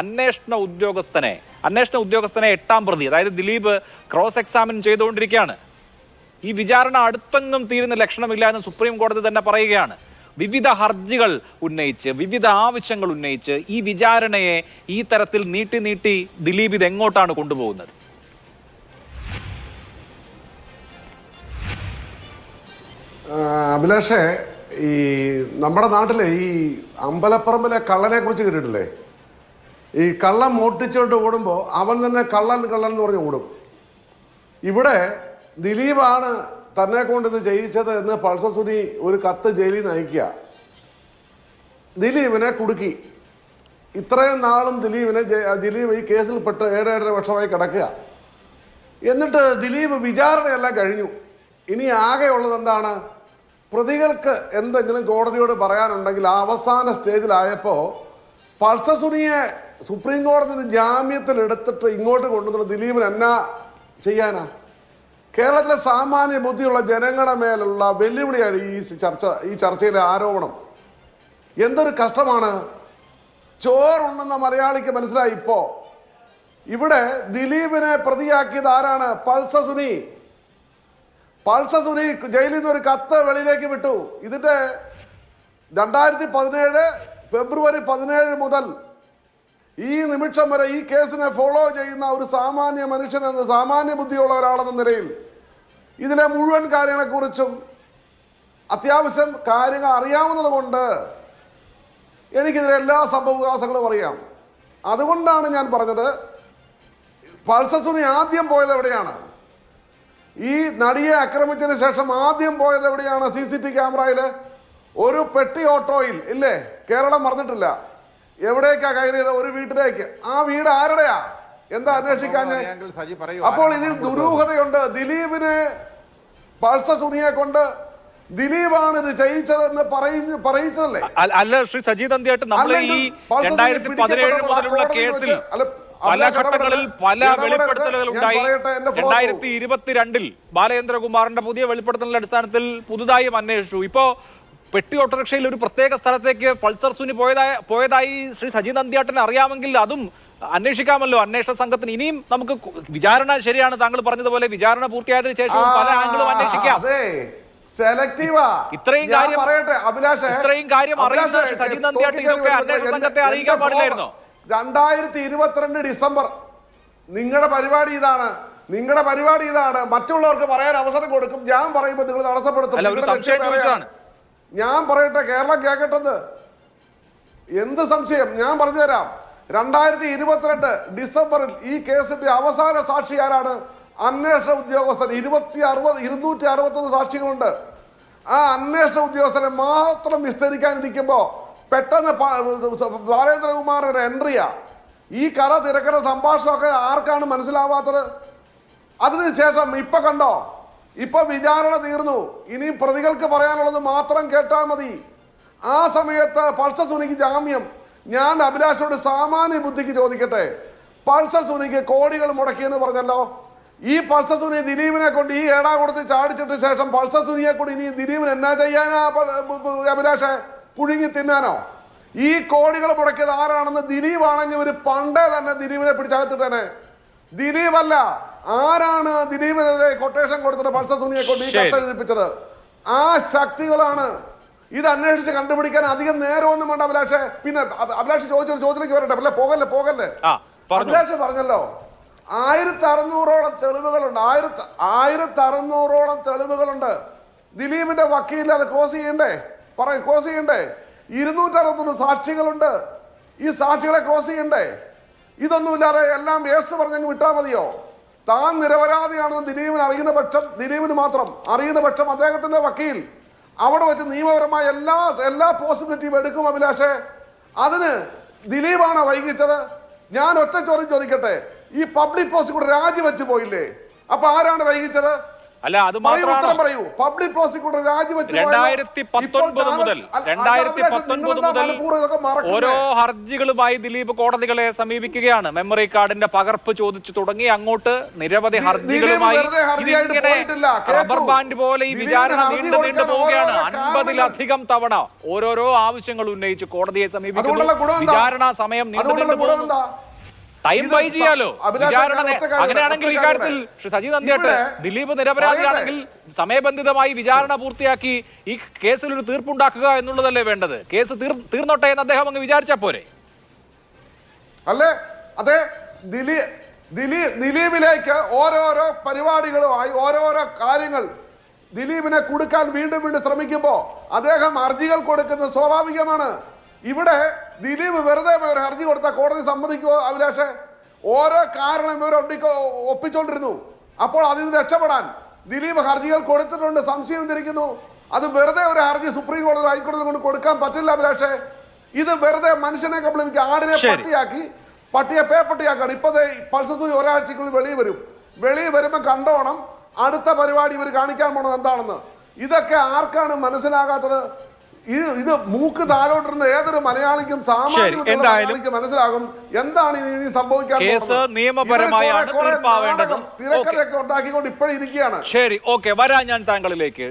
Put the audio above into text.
അന്വേഷണ ഉദ്യോഗസ്ഥനെ എട്ടാം പ്രതി, അതായത് ദിലീപ് ക്രോസ് എക്സാമിൻ ചെയ്തുകൊണ്ടിരിക്കുകയാണ്. ഈ വിചാരണ അടുത്തെങ്ങും തീരുന്ന ലക്ഷണമില്ല എന്ന് സുപ്രീം കോടതി തന്നെ പറയുകയാണ്. വിവിധ ഹർജികൾ ഉന്നയിച്ച്, വിവിധ ആവശ്യങ്ങൾ ഉന്നയിച്ച് ഈ വിചാരണയെ ഈ തരത്തിൽ നീട്ടി ദിലീപ് ഇത് എങ്ങോട്ടാണ് കൊണ്ടുപോകുന്നത്? അഭിലാഷേ, ഈ നമ്മുടെ നാട്ടിലെ ഈ അമ്പലപ്പറമ്പിലെ കള്ളനെ കുറിച്ച് കേട്ടിട്ടില്ലേ? ഈ കള്ളൻ മോട്ടിച്ചോണ്ട് ഓടുമ്പോൾ അവൻ തന്നെ കള്ളൻ എന്ന് പറഞ്ഞ് ഓടും. ഇവിടെ ദിലീപാണ് തന്നെ കൊണ്ട് ഇത് ചെയ്യിച്ചത് എന്ന് പൾസർ സുനി ഒരു കത്ത് ജയിലിൽ നിന്ന് അയക്കുക. ദിലീപിനെ കുടുക്കി. ഇത്രയും നാളും ദിലീപ് ഈ കേസിൽ പെട്ട് 7.5 വർഷമായി കിടക്കുക. എന്നിട്ട് ദിലീപ് വിചാരണയെല്ലാം കഴിഞ്ഞു. ഇനി ആകെയുള്ളത് എന്താണ്? പ്രതികൾക്ക് എന്തെങ്കിലും കോടതിയോട് പറയാനുണ്ടെങ്കിൽ അവസാന സ്റ്റേജിലായപ്പോൾ പൾസർ സുനിയെ സുപ്രീം കോടതി ജാമ്യത്തിൽ എടുത്തിട്ട് ഇങ്ങോട്ട് കൊണ്ടുവന്ന ദിലീപിന് എന്നാ ചെയ്യാനാ? കേരളത്തിലെ സാമാന്യ ബുദ്ധിയുള്ള ജനങ്ങളുടെ മേലുള്ള വെല്ലുവിളിയാണ് ഈ ചർച്ചയിലെ ആരോപണം. എന്തൊരു കഷ്ടമാണ്. ചോറുണ്ടെന്ന മലയാളിക്ക് മനസ്സിലായി. ഇപ്പോൾ ഇവിടെ ദിലീപിനെ പ്രതിയാക്കിയത് ആരാണ്? പൾസർ സുനി ജയിലിൽ നിന്ന് ഒരു കത്ത് വെളിയിലേക്ക് വിട്ടു. ഇതിന്റെ 2017 ഫെബ്രുവരി 17 മുതൽ ഈ നിമിഷം വരെ ഈ കേസിനെ ഫോളോ ചെയ്യുന്ന ഒരു സാമാന്യ മനുഷ്യനെന്ന്, സാമാന്യ ബുദ്ധിയുള്ള ഒരാളെന്ന നിലയിൽ ഇതിലെ മുഴുവൻ കാര്യങ്ങളെക്കുറിച്ചും അത്യാവശ്യം കാര്യങ്ങൾ അറിയാവുന്നത് കൊണ്ട് എനിക്കിതിലെ എല്ലാ സംഭവവികാസങ്ങളും അറിയാം. അതുകൊണ്ടാണ് ഞാൻ പറഞ്ഞത്, പൾസർ സുനി ആദ്യം പോയത് എവിടെയാണ്? ഈ നടിയെ ആക്രമിച്ചതിന് ശേഷം ആദ്യം പോയത് എവിടെയാണ്? CCTV ക്യാമറയിൽ ഒരു പെട്ടി ഓട്ടോയിൽ ഇല്ലേ? കേരളം മറന്നിട്ടില്ല. എവിടേക്കാ കയറിയത്? ഒരു വീട്ടിലേക്ക്. ആ വീട് ആരുടെയാ? എന്താ അന്വേഷിക്കാൻ? അപ്പോൾ ഇതിൽ ദുരൂഹതയുണ്ട്. ദിലീപിനെ പൾസർ സുനിയെ കൊണ്ട് ദിലീപാണ് ഇത് ചെയ്യിച്ചതെന്ന് പറയിച്ചതല്ലേ? അല്ല ശ്രീ സജീദ് അന്ത്യാട്ട്, നമ്മൾ ഈ 2017 മുതലുള്ള കേസിൽ പല ഘട്ടങ്ങളിൽ പല വെളിപ്പെടുത്തലുകൾ ഉണ്ടായി. 2022 ബാലചന്ദ്രകുമാറിന്റെ പുതിയ വെളിപ്പെടുത്തലിന്റെ അടിസ്ഥാനത്തിൽ പുതുതായും അന്വേഷിച്ചു. ഇപ്പോ പെട്ടി ഓട്ടോറിക്ഷയിൽ ഒരു പ്രത്യേക സ്ഥലത്തേക്ക് പൾസർ സുനി പോയതായി ശ്രീ സജീദ് അന്ത്യാട്ടിനെ അറിയാമെങ്കിൽ അതും അന്വേഷിക്കാമല്ലോ അന്വേഷണ സംഘത്തിന്. ഇനിയും നമുക്ക് വിചാരണ, ശരിയാണ് താങ്കൾ പറഞ്ഞതുപോലെ, വിചാരണ പൂർത്തിയായതിനു ശേഷം പല ആംഗിളും അന്വേഷിക്കാം. ഇത്രയും കാര്യം അറിയുന്ന സജീദ് അന്ത്യാട്ട് ഇതൊക്കെ അന്വേഷണ സംഘത്തെ അറിയിക്കാൻ പാടില്ലായിരുന്നോ? 2022 ഡിസംബർ നിങ്ങളുടെ പരിപാടി ഇതാണ്. മറ്റുള്ളവർക്ക് പറയാൻ അവസരം കൊടുക്കും. ഞാൻ പറയുമ്പോൾ നിങ്ങൾ തടസ്സപ്പെടുത്തും. ഞാൻ പറയട്ടെ, കേരളം കേൾക്കട്ടെന്ന്. എന്ത് സംശയം? ഞാൻ പറഞ്ഞു തരാം. 2022 ഡിസംബറിൽ ഈ കേസിന്റെ അവസാന സാക്ഷി ആരാണ്? അന്വേഷണ ഉദ്യോഗസ്ഥൻ. 261 സാക്ഷികളുണ്ട്. ആ അന്വേഷണ ഉദ്യോഗസ്ഥനെ മാത്രം വിസ്തരിക്കാനിരിക്കുമ്പോൾ പെട്ടെന്ന് ബാലേന്ദ്രകുമാർ ഒരു എൻട്രിയാ. ഈ കഥ തിരക്കഥ സംഭാഷണമൊക്കെ ആർക്കാണ് മനസ്സിലാവാത്തത്? അതിനുശേഷം ഇപ്പൊ കണ്ടോ, ഇപ്പൊ വിചാരണ തീർന്നു. ഇനി പ്രതികൾക്ക് പറയാനുള്ളത് മാത്രം കേട്ടാൽ മതി. ആ സമയത്ത് പൾസർ സുനിക്ക് ജാമ്യം. ഞാൻ അഭിലാഷോട് സാമാന്യ ബുദ്ധിക്ക് ചോദിക്കട്ടെ, പൾസർ സുനിക്ക് കോടികൾ മുടക്കിയെന്ന് പറഞ്ഞല്ലോ. ഈ പൾസർ സുനി ദിലീപിനെ കൊണ്ട് ഈ ഏടാ കൊടുത്ത് ചാടിച്ചിട്ട് ശേഷം പൾസർ സുനിയെ കൊണ്ട് ഇനി ദിലീപിന് എന്നാ ചെയ്യാനാ അഭിലാഷെ? പുഴുങ്ങി തിന്നാനോ? ഈ കോടികൾ മുടക്കിയത് ആരാണെന്ന് ദിലീപാണെങ്കിൽ ഒരു പണ്ടേ തന്നെ ദിലീപിനെ പിടിച്ചകത്തിട്ടേനെ. ദിലീപല്ല, ആരാണ് ദിലീപിനെതിരെ കൊട്ടേഷൻ കൊടുത്തിട്ട് പൾസർ സുനിയെ കൊണ്ട് ഈ കത്തെഴുതിപ്പിച്ചത്? ആ ശക്തികളാണ്. ഇത് അന്വേഷിച്ച് കണ്ടുപിടിക്കാൻ അധികം നേരമൊന്നും വേണ്ട അഭിലാഷെ. പിന്നെ അഭിലാഷ് ചോദിച്ചൊരു ചോദ്യത്തിലേക്ക് വരട്ടെ. അല്ലേ, പോകല്ലേ. അഭിലാഷ് പറഞ്ഞല്ലോ 1600ഓളം തെളിവുകളുണ്ട്. 1600ഓളം തെളിവുകളുണ്ട്. ദിലീപിന്റെ വക്കീലിൽ അത് ക്രോസ് ചെയ്യണ്ടേ? 261 സാക്ഷികളുണ്ട്. ഈ സാക്ഷികളെ ക്രോസ് ചെയ്യണ്ടേ? ഇതൊന്നുമില്ലാതെ എല്ലാം വേസ്റ്റ് പറഞ്ഞങ്ങ് വിട്ടാൽ മതിയോ? താൻ നിരപരാധിയാണെന്ന് ദിലീപിന് മാത്രം അറിയുന്ന പക്ഷം അദ്ദേഹത്തിന്റെ വക്കീൽ അവിടെ വെച്ച് നിയമപരമായ എല്ലാ പോസിബിലിറ്റിയും എടുക്കും അഭിലാഷെ. അതിന് ദിലീപാണോ വൈകിച്ചത്? ഞാൻ ഒറ്റ ചോദ്യം ചോദിക്കട്ടെ, ഈ പബ്ലിക് പ്രോസിക്യൂട്ടർ രാജിവെച്ച് പോയില്ലേ? അപ്പൊ ആരാണ് വൈകിച്ചത്? അല്ല അത് ഉത്തരം മാത്രമാണ് പറയൂ. പബ്ലിക് പ്രോസിക്യൂട്ടർ രാജിവെച്ചു 2019 മുതൽ ഓരോ ഹർജികളുമായി ദിലീപ് കോടതികളെ സമീപിക്കുകയാണ്. മെമ്മറി കാർഡിന്റെ പകർപ്പ് ചോദിച്ചു തുടങ്ങി അങ്ങോട്ട് നിരവധി ഹർജികളുമായി റബ്ബർ ബാൻഡ് പോലെ ഈ വിചാരണ നീണ്ടു പോവുകയാണ്. 50-ലധികം തവണ ഓരോരോ ആവശ്യങ്ങൾ ഉന്നയിച്ച് കോടതിയെ സമീപിക്കുന്നു. വിചാരണ സമയം നീണ്ടു പോകുന്നു. ടൈം ബൈ ചെയ്യാലോ വിചാരണ. അങ്ങനെയാണെങ്കിൽ ഇക്കാര്യത്തിൽ സജീവ് നന്ദിയായിട്ട് ദിലീപ് നിരപരാധിയാണെങ്കിൽ സമയബന്ധിതമായി വിചാരണ പൂർത്തിയാക്കി ഈ കേസിൽ ഒരു തീർപ്പുണ്ടാക്കുക എന്നുള്ളതല്ലേ വേണ്ടത്? കേസ് തീർന്നോട്ടെ എന്ന് അദ്ദേഹം അങ്ങ് വിചാരിച്ചാ പോരെ? അല്ലേ? അതെ, ദിലീപിലേക്ക് ഓരോരോ പരിപാടികളുമായി ഓരോരോ കാര്യങ്ങൾ ദിലീപിനെ കൊടുക്കാൻ വീണ്ടും വീണ്ടും ശ്രമിക്കുമ്പോ അദ്ദേഹം ഹർജികൾ കൊടുക്കുന്നത് സ്വാഭാവികമാണ്. ഇവിടെ ദിലീപ് വെറുതെ ഒരു ഹർജി കൊടുത്താൽ കോടതി സമ്മതിക്കുമോ അഭിലാഷേ? ഓരോ കാരണം ഇവർ ഒപ്പിച്ചോണ്ടിരുന്നു. അപ്പോൾ അതിൽ നിന്ന് രക്ഷപ്പെടാൻ ദിലീപ് ഹർജികൾ കൊടുത്തിട്ടുണ്ട്, സംശയം തിരിക്കുന്നു. അത് വെറുതെ ഒരു ഹർജി സുപ്രീം കോടതി ഹൈക്കോടതി കൊണ്ട് കൊടുക്കാൻ പറ്റില്ല അഭിലാഷേ. ഇത് വെറുതെ മനുഷ്യനെ കബളിപ്പിക്കുക. ആടിനെ പട്ടിയാക്കി, പട്ടിയെ പേപ്പട്ടിയാക്കാണ്. ഇപ്പത്തെ പൾസസൂരി ഒരാഴ്ചക്കുള്ളിൽ വെളിയിൽ വരുമ്പോൾ കണ്ടോണം അടുത്ത പരിപാടി ഇവർ കാണിക്കാൻ പോണത് എന്താണെന്ന്. ഇതൊക്കെ ആർക്കാണ് മനസ്സിലാകാത്തത്? ഇത് മൂക്ക് താഴോട്ടിരുന്ന ഏതൊരു മലയാളിക്കും സാമാന്യം മനസ്സിലാകും എന്താണ് ഇനി സംഭവിക്കാൻ. നിയമപരമായാണ് തിരക്കഥയൊക്കെ ഉണ്ടാക്കിക്കൊണ്ട് ഇപ്പോഴും ഇരിക്കുകയാണ്. ശരി, ഓക്കെ, വരാൻ ഞാൻ താങ്കളിലേക്ക്.